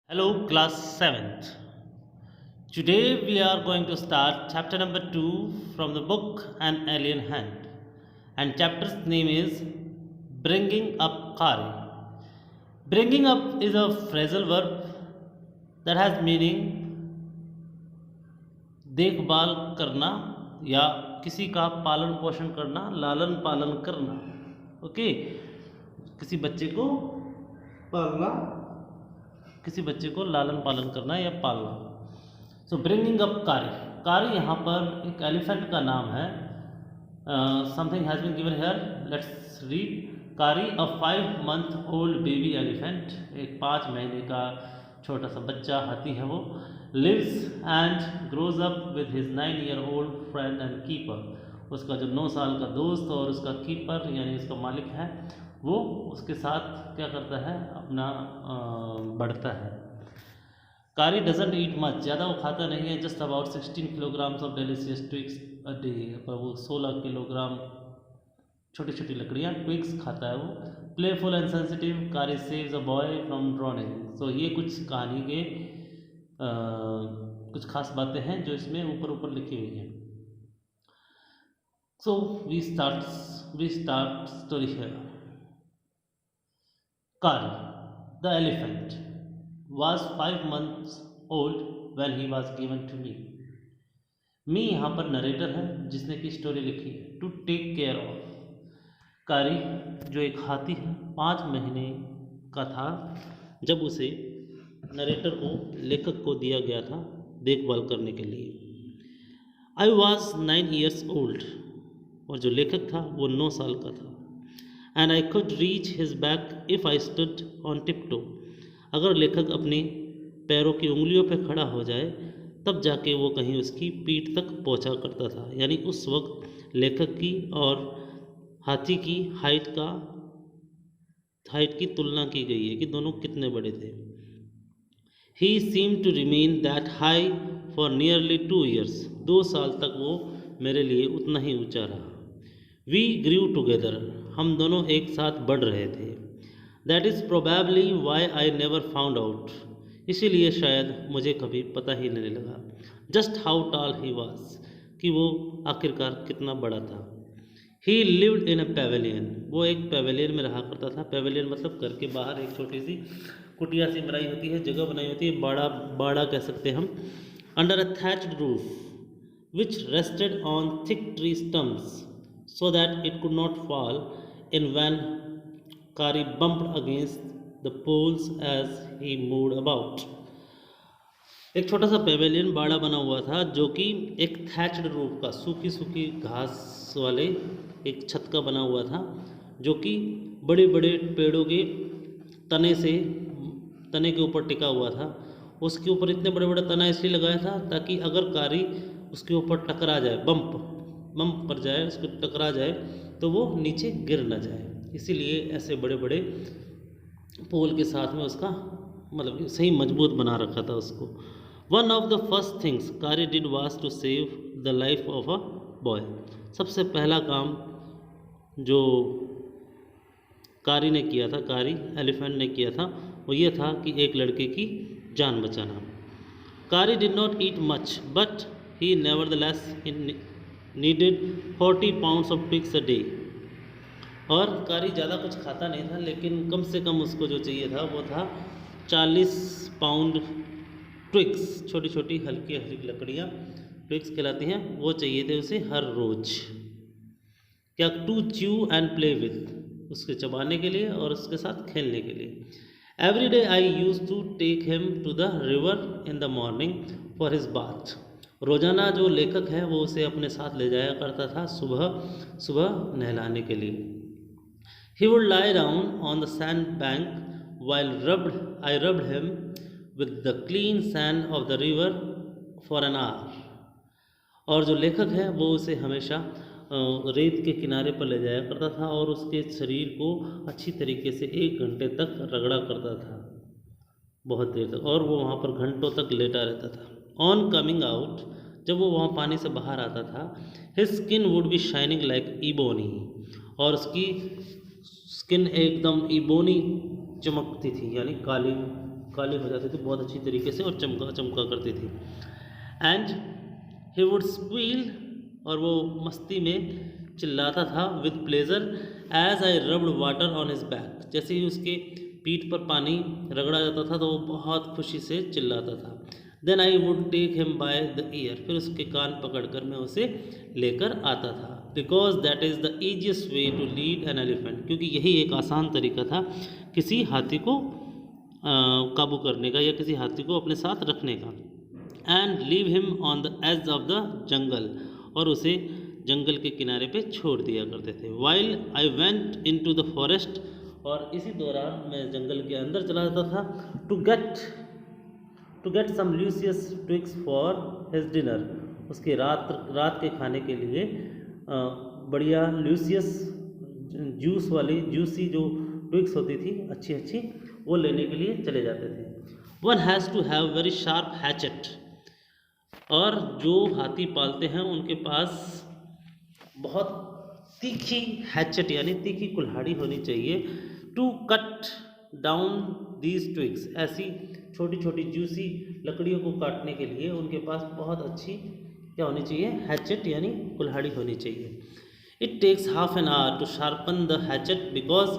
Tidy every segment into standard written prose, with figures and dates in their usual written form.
Hello, class 7th. Today we are going to start chapter number 2 from the book An Alien Hand. And chapter's name is Bringing Up Kari. Bringing up is a phrasal verb that has meaning देखभाल करना या किसी का पालन पोषण करना, लालन पालन करना. ओके, किसी बच्चे को पालना, किसी बच्चे को लालन पालन करना या पालना. सो ब्रिंगिंग अप कारी. कारी यहाँ पर एक एलिफेंट का नाम है. Something has been given here. Let's read. Kari a 5 month old baby elephant, एक 5 महीने का छोटा सा बच्चा हाथी है वो. Lives and grows up with his 9-year-old friend and keeper. उसका जो 9 साल का दोस्त और उसका कीपर यानी उसका मालिक है वो उसके साथ क्या करता है, अपना बढ़ता है. कारी डजंट ईट मच, ज़्यादा वो खाता नहीं है. Just about 16 kilograms of delicious twigs a day. पर वो 16 किलोग्राम छोटी छोटी लकड़ियाँ ट्विक्स खाता है वो. Playful and sensitive. Kari saves a boy from drowning. So ये कुछ कहानी के कुछ खास बातें हैं जो इसमें ऊपर ऊपर लिखी हुई हैं. So we start story here. Kari, the elephant, was 5 months old when he was given to me. Me यहाँ पर नरेटर है जिसने की स्टोरी लिखी है. To take care of. Kari जो एक हाथी है 5 महीने का था जब उसे नरेटर को, लेखक को दिया गया था देखभाल करने के लिए. आई वॉज 9 years old, और जो लेखक था वो 9 साल का था. And I could reach his back if I stood on tiptoe. अगर लेखक अपने पैरों की उंगलियों पर खड़ा हो जाए तब जाके वो कहीं उसकी पीठ तक पहुंचा करता था. यानी उस वक्त लेखक की और हाथी की हाइट की तुलना की गई है कि दोनों कितने बड़े थे. He seem to remain that high for nearly 2 years. 2 साल तक वो मेरे लिए उतना ही ऊंचा रहा. We grew together. हम दोनों एक साथ बढ़ रहे थे. That is probably why I never found out. इसीलिए शायद मुझे कभी पता ही नहीं लगा just how tall he was, कि वो आखिरकार कितना बड़ा था. He lived in a pavilion. वो एक पेवेलियन में रहा करता था. पेवेलियन मतलब घर के बाहर एक छोटी सी कुटिया सी बनाई होती है, जगह बनाई होती है, बाड़ा कह सकते हैं हम. Under a thatched roof which rested on thick tree stumps so that it could not fall in when Kari bumped against the poles as he moved about. एक छोटा सा पेवेलियन बाड़ा बना हुआ था जो कि एक थैच्ड रूफ का, सूखी सूखी घास वाले एक छत का बना हुआ था, जो कि बड़े बड़े पेड़ों के तने के ऊपर टिका हुआ था. उसके ऊपर इतने बड़े बड़े तना इसलिए लगाया था ताकि अगर कारी उसके ऊपर टकरा जाए, बम्प पर जाए, उसको टकरा जाए तो वो नीचे गिर न जाए. इसीलिए ऐसे बड़े बड़े पोल के साथ में उसका मतलब सही मजबूत बना रखा था उसको. One of the first things Kari did was to save the life of a boy. सबसे पहला काम जो कारी ने किया था, कारी एलिफेंट ने किया था, वो ये था कि एक लड़के की जान बचाना. Kari did not eat much but he nevertheless needed 40 pounds of twigs a day. और कारी ज़्यादा कुछ खाता नहीं था, लेकिन कम से कम उसको जो चाहिए था वो था 40 pound ट्विक्स. छोटी छोटी हल्की हल्की लकड़ियाँ ट्विक्स कहलाती हैं, वो चाहिए थे उसे हर रोज़. क्या? To chew and play with. उसके चबाने के लिए और उसके साथ खेलने के लिए. Every day I use to take him to the river in the morning for his bath. रोज़ाना जो लेखक है वो उसे अपने साथ ले जाया करता था सुबह सुबह नहलाने के लिए. He would lie down on the sand bank while I rubbed him with the clean sand of the river for an hour. और जो लेखक है वो उसे हमेशा रेत के किनारे पर ले जाया करता था और उसके शरीर को अच्छी तरीके से 1 घंटे तक रगड़ा करता था, बहुत देर तक, और वो वहाँ पर घंटों तक लेटा रहता था. ऑन कमिंग आउट, जब वो वहाँ पानी से बाहर आता था, his skin would be shining like ebony. और उसकी स्किन एकदम इबोनी चमकती थी, यानी काली काली हो जाती थी बहुत अच्छी तरीके से और चमका चमका करती थी। एंड ही वुड स्क्वील, और वो मस्ती में चिल्लाता था, with pleasure as I rubbed water on his back, जैसे ही उसके पीठ पर पानी रगड़ा जाता था तो वो बहुत खुशी से चिल्लाता था। Then I would take him by the ear, फिर उसके कान पकड़कर मैं उसे लेकर आता था। Because that is the easiest way to lead an elephant, क्योंकि यही एक आसान तरीका था किसी हाथी को काबू करने का या किसी हाथी को अपने साथ रखने का। And leave him on the edge of the jungle, और उसे जंगल के किनारे पे छोड़ दिया करते थे। While I went into the forest, और इसी दौरान मैं जंगल के अंदर चला जाता था, to get some luscious twigs for his dinner, उसके रात के खाने के लिए बढ़िया ल्यूसियस जूस वाली जूसी जो ट्विक्स होती थी अच्छी अच्छी, वो लेने के लिए चले जाते थे। One has to have very sharp hatchet, और जो हाथी पालते हैं उनके पास बहुत तीखी हैचेट यानी तीखी कुल्हाड़ी होनी चाहिए, to cut down these twigs, ऐसी छोटी छोटी जूसी लकड़ियों को काटने के लिए उनके पास बहुत अच्छी क्या होनी चाहिए, हैचेट यानी कुल्हाड़ी होनी चाहिए। It takes half an hour to sharpen the hatchet, because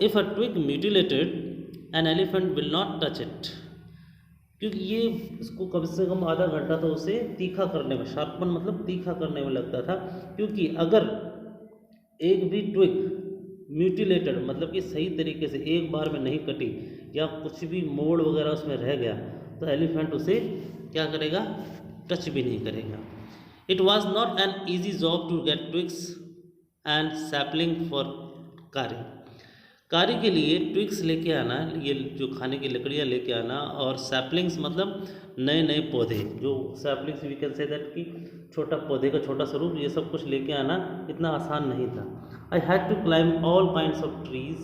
if a twig mutilated an elephant will not touch it, क्योंकि ये इसको कम से कम आधा घंटा तो उसे तीखा करने में, शार्पन मतलब तीखा करने में लगता था, क्योंकि अगर एक भी ट्विग म्यूटिलेटेड मतलब कि सही तरीके से एक बार में नहीं कटी या कुछ भी मोड़ वगैरह उसमें रह गया तो एलिफेंट उसे क्या करेगा, टच भी नहीं करेगा। It was not an easy job to get twigs and sapling for Kari के लिए ट्विग्स लेके आना, ये जो खाने की लकड़ियाँ लेके आना, और सैपलिंग्स मतलब नए नए पौधे, जो saplings we can say that कि छोटा पौधे का छोटा स्वरूप, ये सब कुछ लेके आना इतना आसान नहीं था। I had to climb all kinds of trees,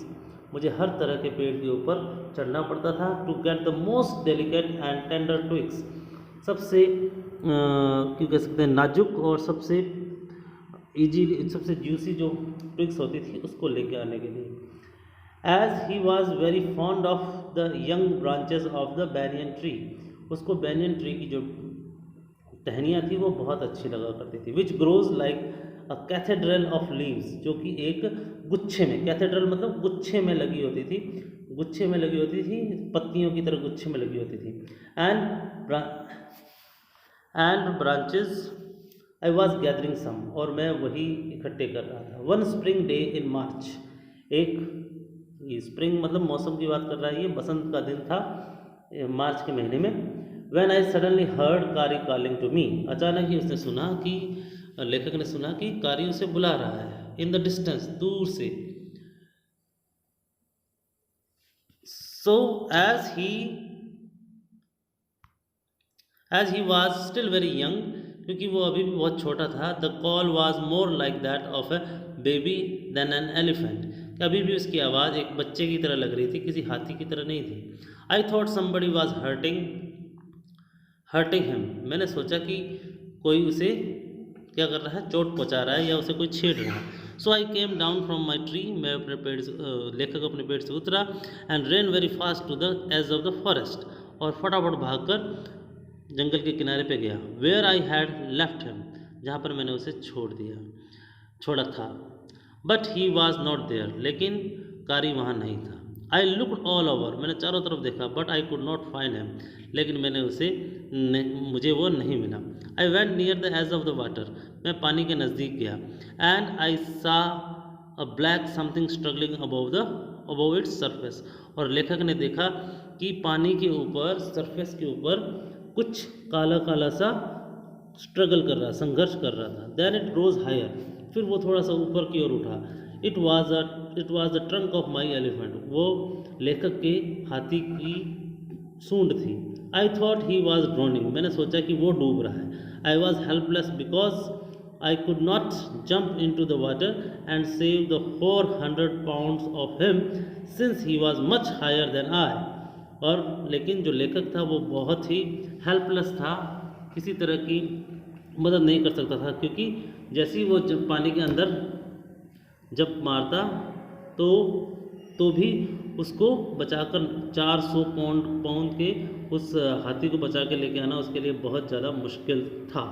मुझे हर तरह के पेड़ के ऊपर चढ़ना पड़ता था, to get the most delicate and tender twigs, सबसे क्यों कह सकते हैं नाजुक और सबसे इजी सबसे जूसी जो ट्विग्स होती थी उसको लेके आने के लिए। As he was very fond of the young branches of the banyan tree, उसको बैनियन ट्री की जो टहनियाँ थी वो बहुत अच्छी लगा करती थी। Which grows like a cathedral of leaves, जो कि एक गुच्छे में, कैथेड्रल मतलब गुच्छे में लगी होती थी, गुच्छे में लगी होती थी, पत्तियों की तरह गुच्छे में लगी होती थी। And branches I was gathering some, और मैं वही इकट्ठे कर रहा था। One spring day in March, एक ये स्प्रिंग मतलब मौसम की बात कर रहा है, ये बसंत का दिन था मार्च के महीने में। व्हेन आई सडनली हर्ड कारी कॉलिंग टू मी, अचानक ही उसने सुना कि लेखक ने सुना कि कारी उसे बुला रहा है, इन द डिस्टेंस, दूर से। So as he was still very young, क्योंकि वो अभी भी बहुत छोटा था, the call was more like that of a baby than an elephant, अभी भी उसकी आवाज़ एक बच्चे की तरह लग रही थी, किसी हाथी की तरह नहीं थी। I thought somebody was hurting him, मैंने सोचा कि कोई उसे क्या कर रहा है, चोट पहुंचा रहा है या उसे कोई छेड़ रहा है। So I came down from my tree, मैं अपने पेड़ से लेखक अपने पेड़ से उतरा, and ran very fast to the edge of the forest, और फटाफट भागकर जंगल के किनारे पे गया। Where I had left him, जहाँ पर मैंने उसे छोड़ा था। But he was not there, लेकिन कारी वहाँ नहीं था। आई लुकड ऑल ओवर, मैंने चारों तरफ देखा, but I could not find him, लेकिन मुझे वो नहीं मिला। I went near the edge of the water, मैं पानी के नज़दीक गया, and I saw a black something struggling above its surface, और लेखक ने देखा कि पानी के ऊपर, सरफेस के ऊपर कुछ काला काला सा स्ट्रगल कर रहा, संघर्ष कर रहा था। देन इट रोज हायर, फिर वो थोड़ा सा ऊपर की ओर उठा। It was the trunk of my elephant, वो लेखक के हाथी की सूंड थी। I thought he was drowning, मैंने सोचा कि वो डूब रहा है। I was helpless because I could not jump into the water and save the 400 pounds of him since he was much higher than I, और लेकिन जो लेखक था वो बहुत ही हेल्पलेस था, किसी तरह की मदद नहीं कर सकता था, क्योंकि जैसे ही वो जब पानी के अंदर जब मारता तो भी उसको बचाकर 400 पाउंड के उस हाथी को बचा के लेके आना उसके लिए बहुत ज़्यादा मुश्किल था।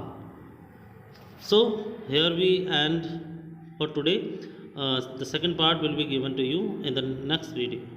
So here we end for today. The second part will be given to you in the next video.